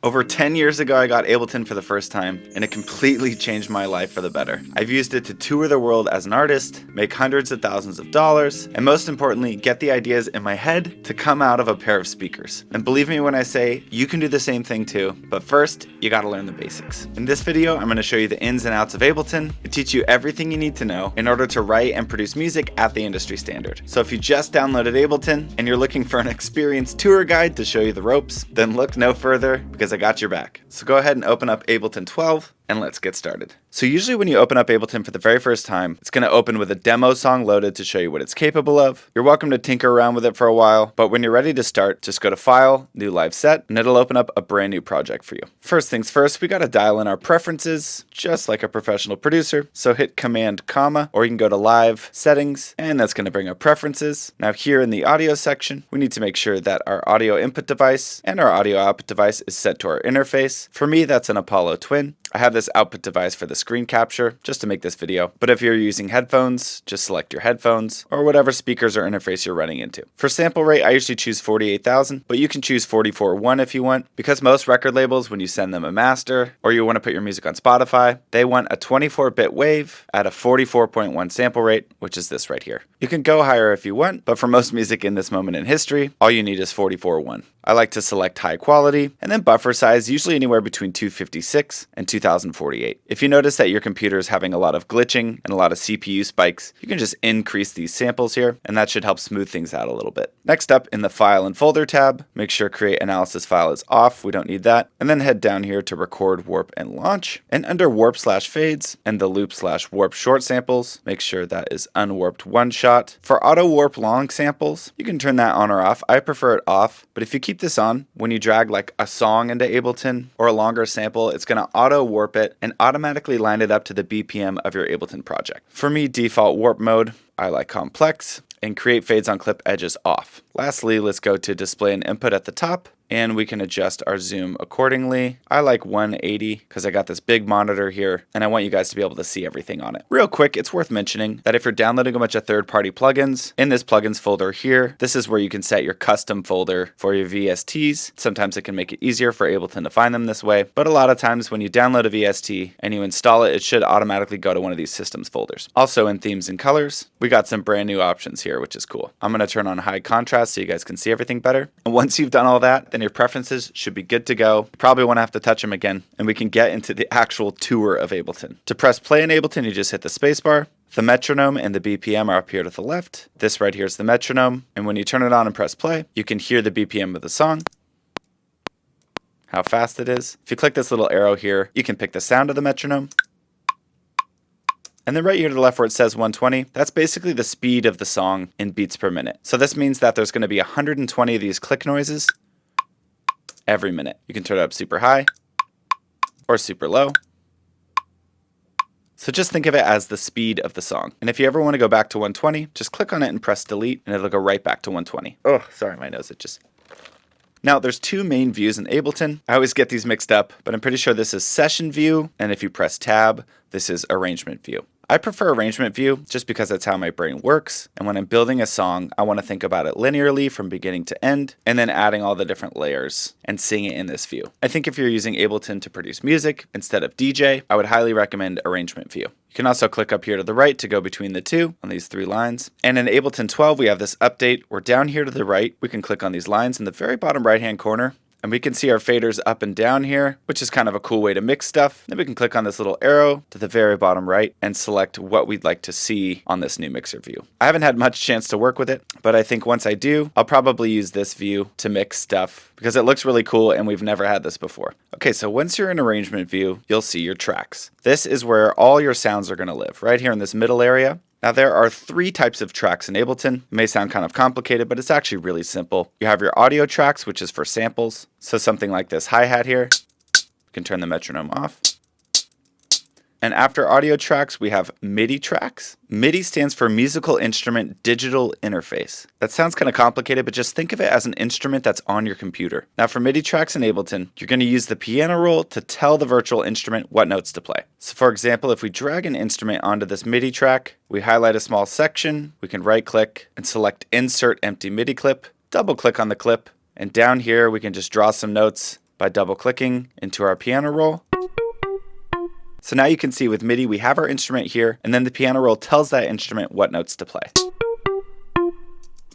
Over 10 years ago, I got Ableton for the first time, and it completely changed my life for the better. I've used it to tour the world as an artist, make hundreds of thousands of dollars, and most importantly, get the ideas in my head to come out of a pair of speakers. And believe me when I say, you can do the same thing too, but first, you gotta learn the basics. In this video, I'm gonna show you the ins and outs of Ableton and teach you everything you need to know in order to write and produce music at the industry standard. So if you just downloaded Ableton and you're looking for an experienced tour guide to show you the ropes, then look no further because I got your back. So go ahead and open up Ableton 12 and let's get started. So usually when you open up Ableton for the very first time, it's going to open with a demo song loaded to show you what it's capable of. You're welcome to tinker around with it for a while, but when you're ready to start, just go to File, New Live Set, and it'll open up a brand new project for you. First things first, we got to dial in our preferences, just like a professional producer. So hit Command, comma, or you can go to Live, Settings, and that's going to bring up Preferences. Now here in the audio section, we need to make sure that our audio input device and our audio output device is set to our interface. For me, that's an Apollo Twin. I have this output device for the screen capture just to make this video, but if you're using headphones, just select your headphones or whatever speakers or interface you're running into. For sample rate, I usually choose 48,000, but you can choose 44.1 if you want, because most record labels, when you send them a master or you want to put your music on Spotify, they want a 24-bit wave at a 44.1 sample rate, which is this right here. You can go higher if you want, but for most music in this moment in history, all you need is 44.1. I like to select high quality, and then buffer size, usually anywhere between 256 and 2048. If you notice that your computer is having a lot of glitching and a lot of CPU spikes, you can just increase these samples here, and that should help smooth things out a little bit. Next up, in the File and Folder tab, make sure Create Analysis File is off, we don't need that, and then head down here to Record, Warp, and Launch, and under Warp/Fades and the Loop/Warp short samples, make sure that is unwarped one shot. For Auto Warp long samples, you can turn that on or off. I prefer it off, but if you keep this on, when you drag like a song into Ableton or a longer sample, it's going to auto warp it and automatically line it up to the BPM of your Ableton project. For me, default warp mode, I like complex, and create fades on clip edges off. Lastly, let's go to display and input at the top, and we can adjust our zoom accordingly. I like 180 because I got this big monitor here and I want you guys to be able to see everything on it. Real quick, it's worth mentioning that if you're downloading a bunch of third-party plugins, in this plugins folder here, this is where you can set your custom folder for your VSTs. Sometimes it can make it easier for Ableton to find them this way, but a lot of times when you download a VST and you install it, it should automatically go to one of these systems folders. Also in themes and colors, we got some brand new options here, which is cool. I'm going to turn on high contrast so you guys can see everything better. And once you've done all that, then your preferences should be good to go. You probably won't have to touch them again, and we can get into the actual tour of Ableton. To press play in Ableton, you just hit the spacebar. The metronome and the BPM are up here to the left. This right here is the metronome, and when you turn it on and press play, you can hear the BPM of the song, how fast it is. If you click this little arrow here, you can pick the sound of the metronome. And then right here to the left where it says 120, that's basically the speed of the song in beats per minute. So this means that there's going to be 120 of these click noises every minute. You can turn it up super high or super low. So just think of it as the speed of the song. And if you ever want to go back to 120, just click on it and press delete and it'll go right back to 120. Oh, sorry, my nose, Now, there's two main views in Ableton. I always get these mixed up, but I'm pretty sure this is Session View, and if you press Tab, this is Arrangement View. I prefer Arrangement View just because that's how my brain works, and when I'm building a song, I want to think about it linearly from beginning to end, and then adding all the different layers and seeing it in this view. I think if you're using Ableton to produce music instead of DJ, I would highly recommend Arrangement View. You can also click up here to the right to go between the two on these three lines. And in Ableton 12, we have this update where down here to the right, we can click on these lines in the very bottom right-hand corner. And we can see our faders up and down here, which is kind of a cool way to mix stuff. Then we can click on this little arrow to the very bottom right and select what we'd like to see on this new mixer view. I haven't had much chance to work with it, but I think once I do, I'll probably use this view to mix stuff because it looks really cool and we've never had this before. Okay, so once you're in Arrangement View, you'll see your tracks. This is where all your sounds are going to live, right here in this middle area. Now there are three types of tracks in Ableton. It may sound kind of complicated, but it's actually really simple. You have your audio tracks, which is for samples. So something like this hi-hat here. You can turn the metronome off. And after audio tracks, we have MIDI tracks. MIDI stands for Musical Instrument Digital Interface. That sounds kind of complicated, but just think of it as an instrument that's on your computer. Now for MIDI tracks in Ableton, you're going to use the piano roll to tell the virtual instrument what notes to play. So for example, if we drag an instrument onto this MIDI track, we highlight a small section, we can right click and select Insert Empty MIDI Clip, double click on the clip, and down here we can just draw some notes by double clicking into our piano roll. So now you can see with MIDI we have our instrument here, and then the piano roll tells that instrument what notes to play.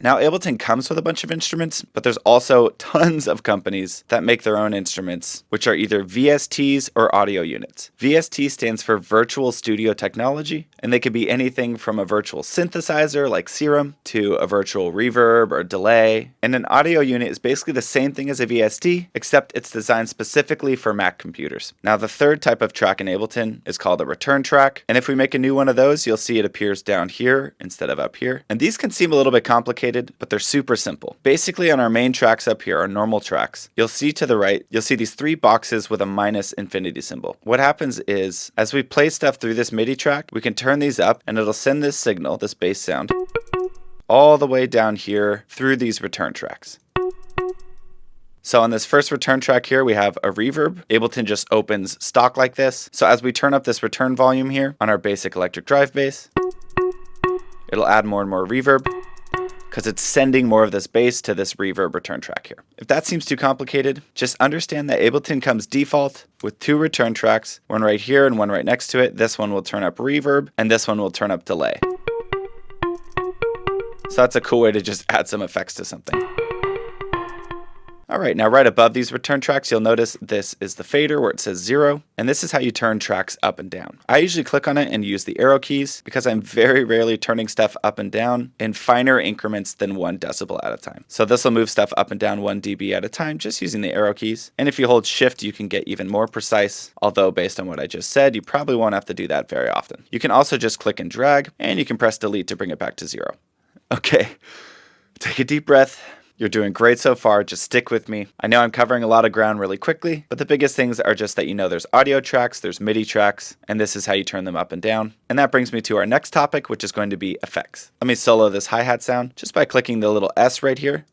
Now Ableton comes with a bunch of instruments, but there's also tons of companies that make their own instruments, which are either VSTs or audio units. VST stands for Virtual Studio Technology, and they could be anything from a virtual synthesizer like Serum to a virtual reverb or delay. And an audio unit is basically the same thing as a VST, except it's designed specifically for Mac computers. Now the third type of track in Ableton is called a return track, and if we make a new one of those, you'll see it appears down here instead of up here. And these can seem a little bit complicated, but they're super simple. Basically on our main tracks up here, our normal tracks, you'll see to the right, you'll see these three boxes with a minus infinity symbol. What happens is, as we play stuff through this MIDI track, we can turn these up and it'll send this signal, this bass sound, all the way down here through these return tracks. So on this first return track here, we have a reverb. Ableton just opens stock like this. So as we turn up this return volume here on our basic electric drive bass, it'll add more and more reverb, because it's sending more of this bass to this reverb return track here. If that seems too complicated, just understand that Ableton comes default with two return tracks, one right here and one right next to it. This one will turn up reverb, and this one will turn up delay. So that's a cool way to just add some effects to something. All right, now right above these return tracks, you'll notice this is the fader where it says 0, and this is how you turn tracks up and down. I usually click on it and use the arrow keys because I'm very rarely turning stuff up and down in finer increments than 1 decibel at a time. So this will move stuff up and down 1 dB at a time just using the arrow keys. And if you hold shift, you can get even more precise, although based on what I just said, you probably won't have to do that very often. You can also just click and drag, and you can press delete to bring it back to 0. Okay, take a deep breath. You're doing great so far, just stick with me. I know I'm covering a lot of ground really quickly, but the biggest things are just that you know there's audio tracks, there's MIDI tracks, and this is how you turn them up and down. And that brings me to our next topic, which is going to be effects. Let me solo this hi-hat sound just by clicking the little S right here.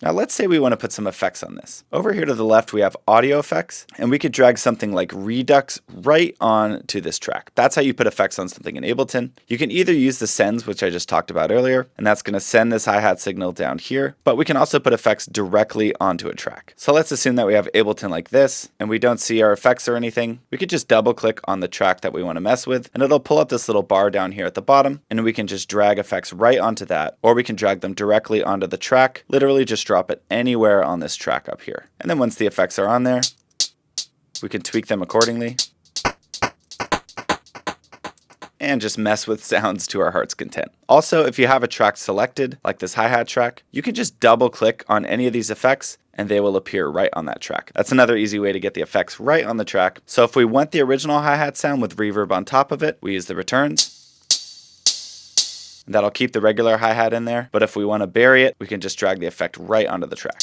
Now let's say we want to put some effects on this. Over here to the left we have audio effects, and we could drag something like Redux right on to this track. That's how you put effects on something in Ableton. You can either use the sends, which I just talked about earlier, and that's going to send this hi-hat signal down here, but we can also put effects directly onto a track. So let's assume that we have Ableton like this, and we don't see our effects or anything. We could just double click on the track that we want to mess with, and it'll pull up this little bar down here at the bottom, and we can just drag effects right onto that, or we can drag them directly onto the track, literally just drop it anywhere on this track up here. And then once the effects are on there, we can tweak them accordingly and just mess with sounds to our heart's content. Also, if you have a track selected, like this hi-hat track, you can just double click on any of these effects and they will appear right on that track. That's another easy way to get the effects right on the track. So if we want the original hi-hat sound with reverb on top of it, we use the returns. That'll keep the regular hi-hat in there, but if we want to bury it, we can just drag the effect right onto the track.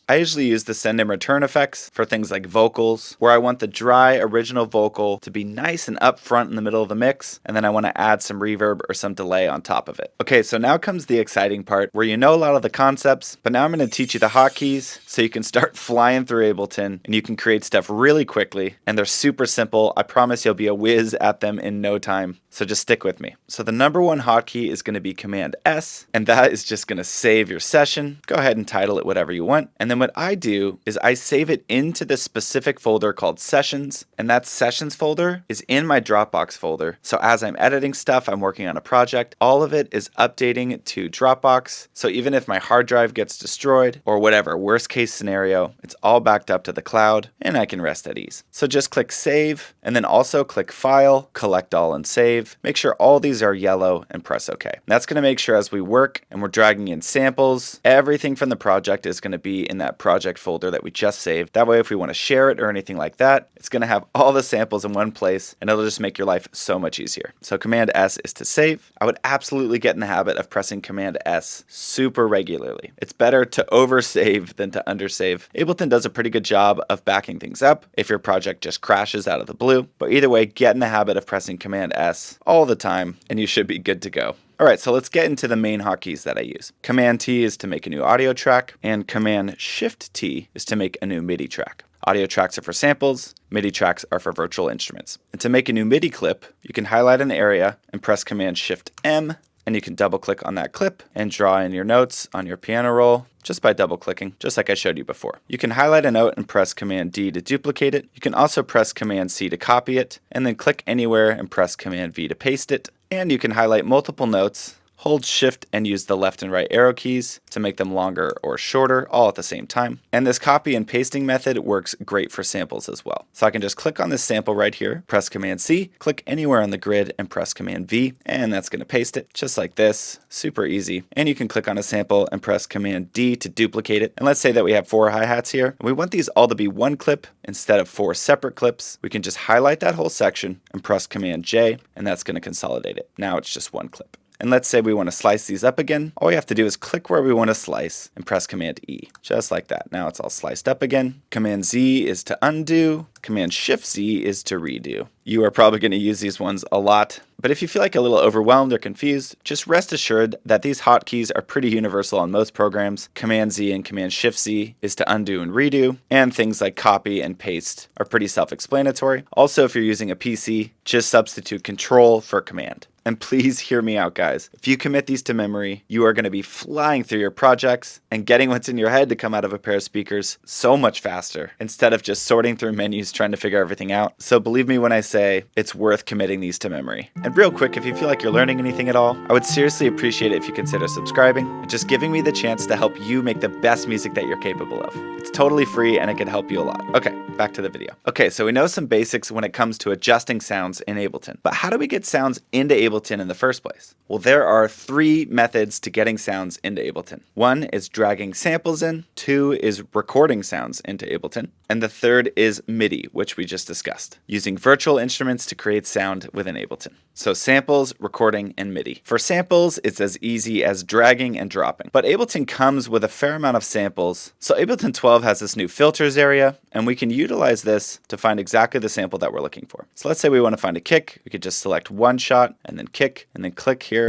I usually use the send and return effects for things like vocals, where I want the dry original vocal to be nice and up front in the middle of the mix, and then I want to add some reverb or some delay on top of it. Okay, so now comes the exciting part where you know a lot of the concepts, but now I'm going to teach you the hotkeys so you can start flying through Ableton and you can create stuff really quickly, and they're super simple. I promise you'll be a whiz at them in no time. So just stick with me. So the number one hotkey is going to be Command S, and that is just going to save your session. Go ahead and title it whatever you want. And then what I do is I save it into this specific folder called Sessions, and that Sessions folder is in my Dropbox folder. So as I'm editing stuff, I'm working on a project, all of it is updating to Dropbox. So even if my hard drive gets destroyed or whatever worst case scenario, it's all backed up to the cloud and I can rest at ease. So just click Save, and then also click File, Collect All and Save. Make sure all these are yellow and press OK. And that's going to make sure as we work and we're dragging in samples, everything from the project is going to be in that project folder that we just saved. That way, if we want to share it or anything like that, it's going to have all the samples in one place and it'll just make your life so much easier. So Command S is to save. I would absolutely get in the habit of pressing Command S super regularly. It's better to oversave than to undersave. Ableton does a pretty good job of backing things up if your project just crashes out of the blue. But either way, get in the habit of pressing Command S all the time and you should be good to go. All right, so let's get into the main hotkeys that I use. Command T is to make a new audio track, and Command Shift T is to make a new MIDI track. Audio tracks are for samples, MIDI tracks are for virtual instruments. And to make a new MIDI clip, you can highlight an area and press Command Shift M, and you can double click on that clip and draw in your notes on your piano roll just by double clicking, just like I showed you before. You can highlight a note and press Command D to duplicate it. You can also press Command C to copy it, and then click anywhere and press Command V to paste it. And you can highlight multiple notes, hold Shift and use the left and right arrow keys to make them longer or shorter, all at the same time. And this copy and pasting method works great for samples as well. So I can just click on this sample right here, press Command C, click anywhere on the grid and press Command V, and that's going to paste it just like this. Super easy. And you can click on a sample and press Command D to duplicate it. And let's say that we have 4 hi-hats here, and we want these all to be one clip instead of 4 separate clips. We can just highlight that whole section and press Command J, and that's going to consolidate it. Now it's just one clip. And let's say we want to slice these up again. All we have to do is click where we want to slice and press Command E, just like that. Now it's all sliced up again. Command Z is to undo. Command Shift Z is to redo. You are probably going to use these ones a lot, but if you feel like a little overwhelmed or confused, just rest assured that these hotkeys are pretty universal on most programs. Command Z and Command Shift Z is to undo and redo, and things like copy and paste are pretty self-explanatory. Also, if you're using a PC, just substitute Control for Command. And please hear me out, guys. If you commit these to memory, you are going to be flying through your projects and getting what's in your head to come out of a pair of speakers so much faster, instead of just sorting through menus trying to figure everything out. So believe me when I say it's worth committing these to memory. And real quick, if you feel like you're learning anything at all, I would seriously appreciate it if you consider subscribing and just giving me the chance to help you make the best music that you're capable of. It's totally free and it can help you a lot. Okay, back to the video. Okay, so we know some basics when it comes to adjusting sounds in Ableton, but how do we get sounds into Ableton in the first place? Well, there are 3 methods to getting sounds into Ableton. 1 is dragging samples in, 2 is recording sounds into Ableton, and the 3rd is MIDI, which we just discussed, using virtual instruments to create sound within Ableton. So samples, recording, and MIDI. For samples, it's as easy as dragging and dropping, but Ableton comes with a fair amount of samples. So Ableton 12 has this new filters area, and we can utilize this to find exactly the sample that we're looking for. So let's say we want to find a kick. We could just select one shot and then kick, and then click here,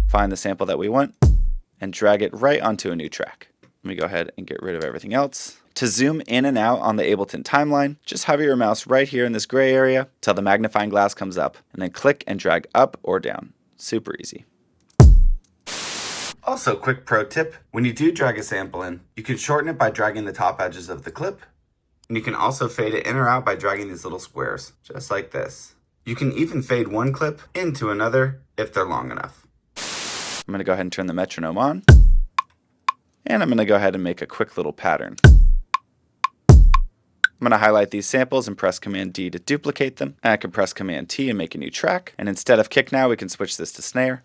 find the sample that we want, and drag it right onto a new track. Let me go ahead and get rid of everything else. To zoom in and out on the Ableton timeline, just hover your mouse right here in this gray area till the magnifying glass comes up, and then click and drag up or down. Super easy. Also, quick pro tip, when you do drag a sample in, you can shorten it by dragging the top edges of the clip, and you can also fade it in or out by dragging these little squares, just like this. You can even fade one clip into another if they're long enough. I'm going to go ahead and turn the metronome on, and I'm going to go ahead and make a quick little pattern. I'm going to highlight these samples and press Command D to duplicate them. And I can press Command T and make a new track. And instead of kick now, we can switch this to snare.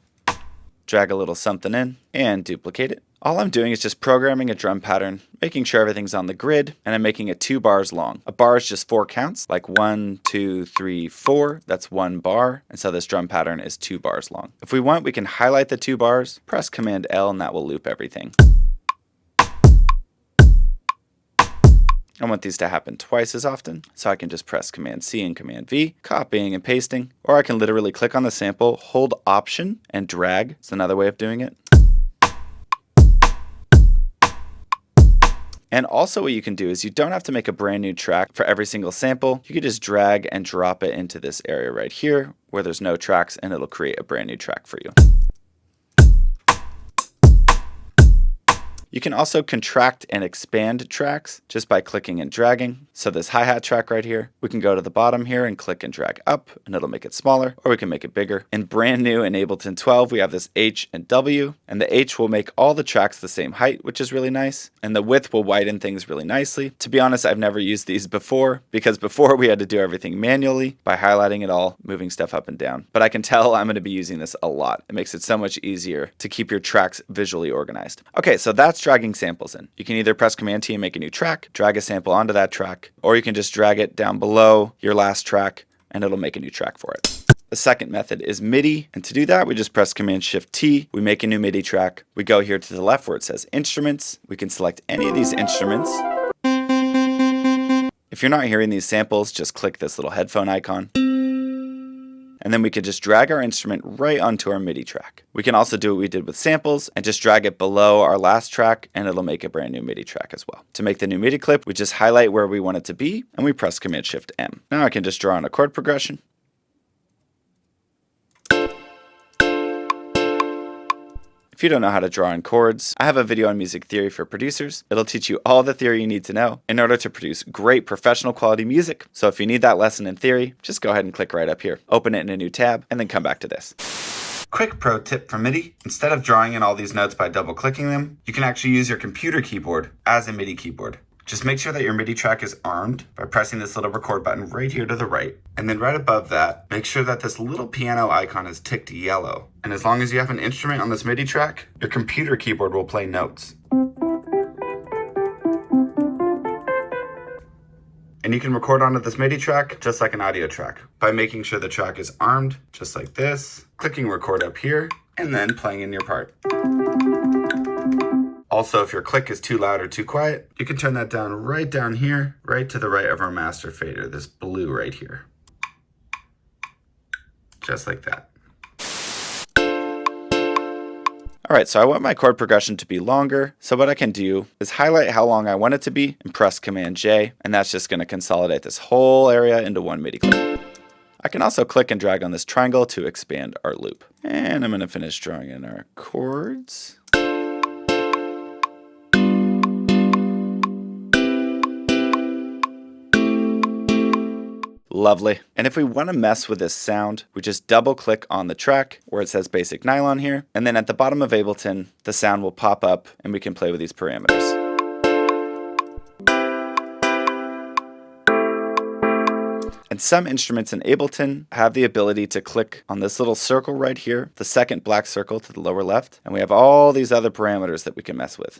Drag a little something in and duplicate it. All I'm doing is just programming a drum pattern, making sure everything's on the grid, and I'm making it 2 bars long. A bar is just 4 counts, like 1, 2, 3, 4. That's 1 bar. And so this drum pattern is 2 bars long. If we want, we can highlight the 2 bars, press Command L, and that will loop everything. I want these to happen twice as often, so I can just press Command C and Command V, copying and pasting, or I can literally click on the sample, hold Option, and drag. It's another way of doing it. And also what you can do is you don't have to make a brand new track for every single sample. You can just drag and drop it into this area right here where there's no tracks, and it'll create a brand new track for you. You can also contract and expand tracks just by clicking and dragging. So this hi-hat track right here, we can go to the bottom here and click and drag up, and it'll make it smaller, or we can make it bigger. And brand new in Ableton 12, we have this H and W, and the H will make all the tracks the same height, which is really nice, and the width will widen things really nicely. To be honest, I've never used these before, because before we had to do everything manually by highlighting it all, moving stuff up and down. But I can tell I'm going to be using this a lot. It makes it so much easier to keep your tracks visually organized. Okay, so that's dragging samples in. You can either press Command T and make a new track, drag a sample onto that track, or you can just drag it down below your last track and it'll make a new track for it. The second method is MIDI, and to do that we just press Command Shift T, we make a new MIDI track, we go here to the left where it says Instruments, we can select any of these instruments. If you're not hearing these samples, just click this little headphone icon. And then we could just drag our instrument right onto our MIDI track. We can also do what we did with samples and just drag it below our last track, and it'll make a brand new MIDI track as well. To make the new MIDI clip, we just highlight where we want it to be, and we press Command Shift M. Now I can just draw on a chord progression. If you don't know how to draw in chords, I have a video on music theory for producers. It'll teach you all the theory you need to know in order to produce great professional quality music. So if you need that lesson in theory, just go ahead and click right up here. Open it in a new tab, and then come back to this. Quick pro tip for MIDI. Instead of drawing in all these notes by double clicking them, you can actually use your computer keyboard as a MIDI keyboard. Just make sure that your MIDI track is armed by pressing this little record button right here to the right. And then right above that, make sure that this little piano icon is ticked yellow. And as long as you have an instrument on this MIDI track, your computer keyboard will play notes. And you can record onto this MIDI track just like an audio track by making sure the track is armed, just like this, clicking record up here, and then playing in your part. Also, if your click is too loud or too quiet, you can turn that down here, right to the right of our master fader, this blue right here. Just like that. All right, so I want my chord progression to be longer. So what I can do is highlight how long I want it to be and press Command J, and that's just gonna consolidate this whole area into one MIDI clip. I can also click and drag on this triangle to expand our loop. And I'm gonna finish drawing in our chords. Lovely. And if we want to mess with this sound, we just double click on the track where it says basic nylon here. And then at the bottom of Ableton, the sound will pop up and we can play with these parameters. And some instruments in Ableton have the ability to click on this little circle right here, the second black circle to the lower left. And we have all these other parameters that we can mess with.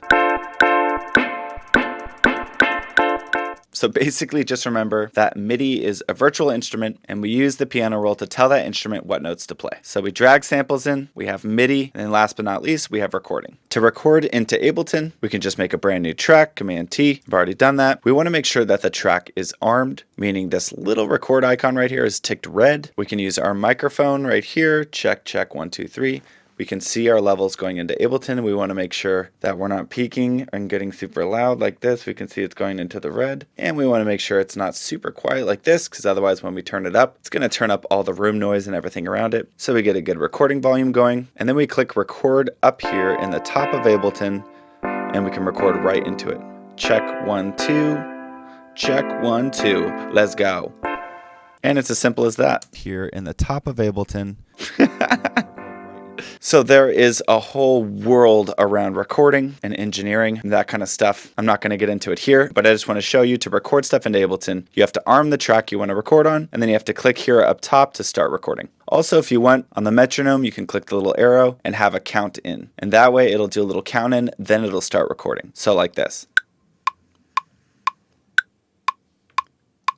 So basically just remember that MIDI is a virtual instrument and we use the piano roll to tell that instrument what notes to play. So we drag samples in, we have MIDI, and then last but not least, we have recording. To record into Ableton, we can just make a brand new track, Command T. I've already done that. We want to make sure that the track is armed, meaning this little record icon right here is ticked red. We can use our microphone right here, check, 1, 2, 3. We can see our levels going into Ableton. We want to make sure that we're not peaking and getting super loud like this. We can see it's going into the red. And we want to make sure it's not super quiet like this, because otherwise when we turn it up, it's going to turn up all the room noise and everything around it. So we get a good recording volume going. And then we click record up here in the top of Ableton, and we can record right into it. Check 1, 2, check 1, 2, let's go. And it's as simple as that. Here in the top of Ableton. So there is a whole world around recording and engineering and that kind of stuff. I'm not going to get into it here, but I just want to show you to record stuff into Ableton, you have to arm the track you want to record on, and then you have to click here up top to start recording. Also, if you want, on the metronome, you can click the little arrow and have a count in. And that way it'll do a little count in, then it'll start recording. So like this.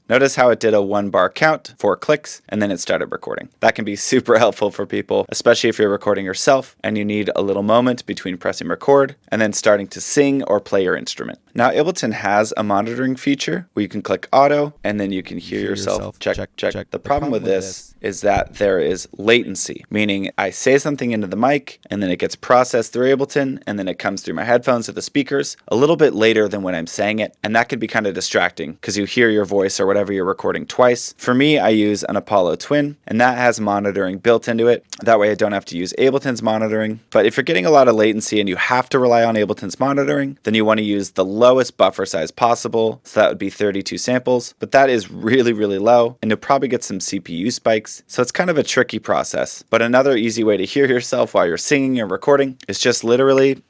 Notice how it did a 1-bar count, 4 clicks, and then it started recording. That can be super helpful for people, especially if you're recording yourself and you need a little moment between pressing record and then starting to sing or play your instrument. Now, Ableton has a monitoring feature where you can click auto and then you can hear yourself. Check. The problem with this is that there is latency, meaning I say something into the mic and then it gets processed through Ableton and then it comes through my headphones or the speakers a little bit later than when I'm saying it. And that can be kind of distracting because you hear your voice or whatever you're recording twice. For me, I use an Apollo Twin, and that has monitoring built into it. That way I don't have to use Ableton's monitoring. But if you're getting a lot of latency and you have to rely on Ableton's monitoring, then you want to use the lowest buffer size possible. So that would be 32 samples, but that is really, really low, and you'll probably get some CPU spikes. So it's kind of a tricky process. But another easy way to hear yourself while you're singing or recording is just literally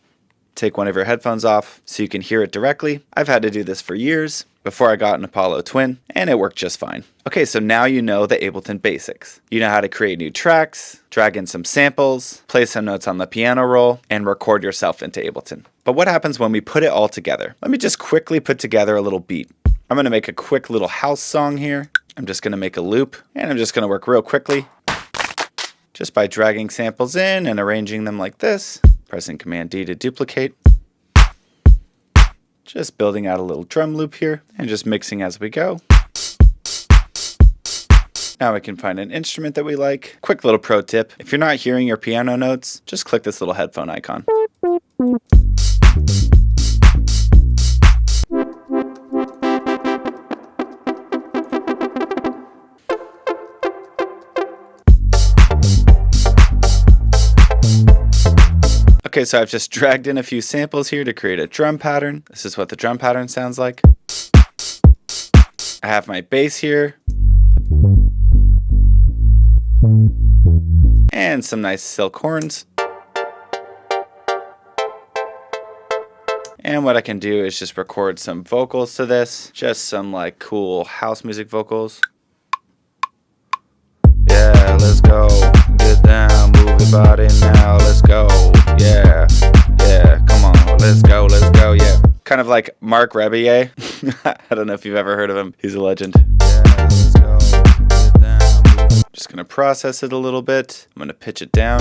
take one of your headphones off so you can hear it directly. I've had to do this for years before I got an Apollo Twin, and it worked just fine. Okay, so now you know the Ableton basics. You know how to create new tracks, drag in some samples, play some notes on the piano roll, and record yourself into Ableton. But what happens when we put it all together? Let me just quickly put together a little beat. I'm gonna make a quick little house song here. I'm just gonna make a loop, and I'm just gonna work real quickly just by dragging samples in and arranging them like this. Pressing Command D to duplicate. Just building out a little drum loop here and just mixing as we go. Now we can find an instrument that we like. Quick little pro tip, if you're not hearing your piano notes, just click this little headphone icon. Okay, so I've just dragged in a few samples here to create a drum pattern. This is what the drum pattern sounds like. I have my bass here. And some nice silk horns. And what I can do is just record some vocals to this. Just some like cool house music vocals. Yeah, let's go. Get down, move your body now. Let's go. Yeah, yeah, come on. Let's go, yeah. Kind of like Mark Rebier. I don't know if you've ever heard of him. He's a legend. Yeah, let's go. Get down. Just gonna process it a little bit. I'm gonna pitch it down.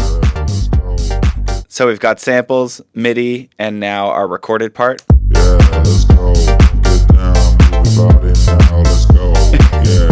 So we've got samples, MIDI, and now our recorded part. Yeah, let's go. Get down, move your body now. Let's go. Yeah,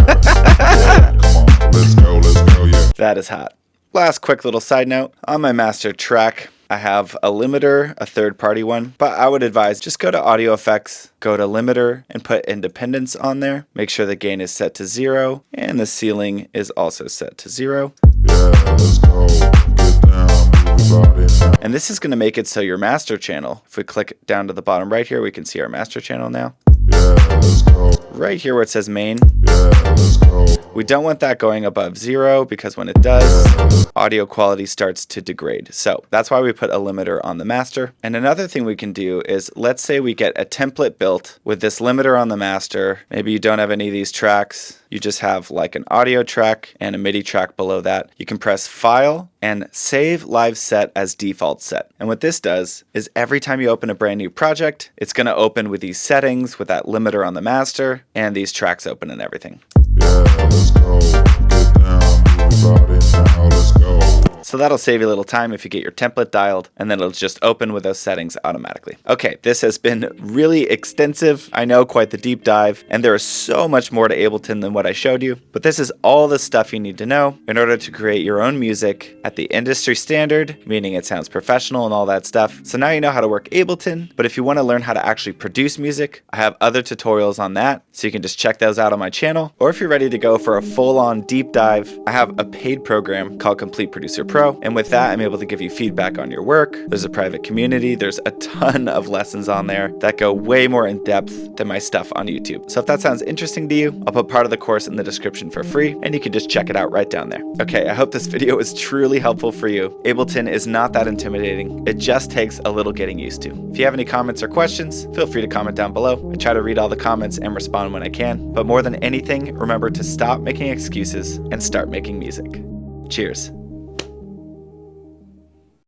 yeah, come on. Let's go, yeah. That is hot. Last quick little side note. On my master track, I have a limiter, a third-party one, but I would advise just go to Audio Effects, go to Limiter, and put Independence on there. Make sure the gain is set to 0, and the ceiling is also set to 0. Yeah, let's go. Get down, move your body now. And this is going to make it so your master channel, if we click down to the bottom right here, we can see our master channel now. Yeah, let's go. Right here where it says main. Yeah, let's go. We don't want that going above 0 because when it does, audio quality starts to degrade. So that's why we put a limiter on the master. And another thing we can do is, let's say we get a template built with this limiter on the master. Maybe you don't have any of these tracks. You just have like an audio track and a MIDI track below that. You can press File and Save Live Set as Default Set. And what this does is every time you open a brand new project, it's going to open with these settings, with that limiter on the master, and these tracks open and everything. Yeah, let's go. Get down, move your body now. Let's go. So that'll save you a little time if you get your template dialed, and then it'll just open with those settings automatically. Okay, this has been really extensive. I know, quite the deep dive, and there is so much more to Ableton than what I showed you, but this is all the stuff you need to know in order to create your own music at the industry standard, meaning it sounds professional and all that stuff. So now you know how to work Ableton, but if you want to learn how to actually produce music, I have other tutorials on that, so you can just check those out on my channel. Or if you're ready to go for a full-on deep dive, I have a paid program called Complete Producer Pro. And with that, I'm able to give you feedback on your work. There's a private community. There's a ton of lessons on there that go way more in depth than my stuff on YouTube. So if that sounds interesting to you, I'll put part of the course in the description for free, and you can just check it out right down there. Okay, I hope this video was truly helpful for you. Ableton is not that intimidating. It just takes a little getting used to. If you have any comments or questions, feel free to comment down below. I try to read all the comments and respond when I can. But more than anything, remember to stop making excuses and start making music. Cheers.